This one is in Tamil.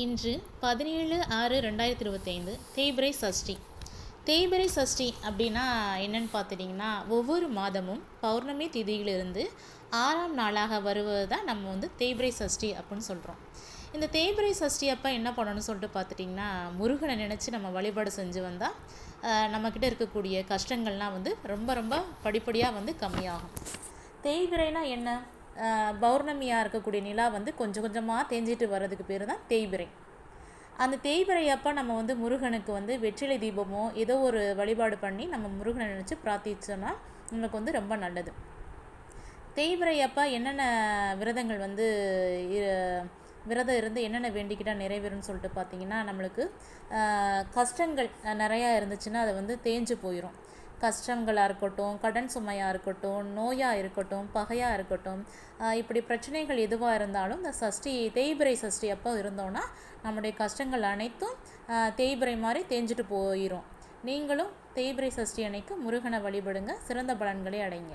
இன்று 17/6/2025 தேய்பிறை சஷ்டி. தேய்பிறை சஷ்டி அப்படின்னா என்னன்னு பார்த்துட்டிங்கன்னா, ஒவ்வொரு மாதமும் பௌர்ணமி திதியிலிருந்து 6ஆம் நாளாக வருவது தான் நம்ம தேய்பிறை சஷ்டி அப்படின்னு சொல்கிறோம். இந்த தேய்பிறை சஷ்டி அப்போ என்ன பண்ணணும்னு சொல்லிட்டு பார்த்துட்டிங்கன்னா, முருகனை நினச்சி நம்ம வழிபாடு செஞ்சு வந்தால் நம்மக்கிட்ட இருக்கக்கூடிய கஷ்டங்கள்லாம் ரொம்ப ரொம்ப படிப்படியாக கம்மியாகும். தேய்பிறைனா என்ன? பௌர்ணமியாக இருக்கக்கூடிய நிலா கொஞ்சம் கொஞ்சமாக தேஞ்சிட்டு வர்றதுக்கு பேர் தான் தேய்பிறை. அந்த தேய்பிறை அப்போ நம்ம முருகனுக்கு வெற்றிலை தீபமோ ஏதோ ஒரு வழிபாடு பண்ணி நம்ம முருகனை நினச்சி பிரார்த்திச்சோன்னா நமக்கு ரொம்ப நல்லது. தேய்பிறை அப்போ என்னென்ன விரதங்கள் விரதம் இருந்து என்னென்ன வேண்டிக்கிட்டால் நிறைவேறும்னு சொல்லிட்டு பார்த்திங்கன்னா, நம்மளுக்கு கஷ்டங்கள் நிறையா இருந்துச்சுன்னா அதை தேஞ்சு போயிடும். கஷ்டங்களாக இருக்கட்டும், கடன் சுமையாக இருக்கட்டும், நோயாக இருக்கட்டும், பகையாக இருக்கட்டும், இப்படி பிரச்சனைகள் எதுவாக இருந்தாலும் இந்த தேய்பிறை சஷ்டி அப்போ இருந்தோன்னா நம்முடைய கஷ்டங்கள் அனைத்தும் தேய்பிறை மாதிரி தேஞ்சிட்டு போயிடும். நீங்களும் தேய்பிறை சஷ்டி அன்னைக்கு முருகனை வழிபடுங்க, சிறந்த பலன்களை அடைங்க.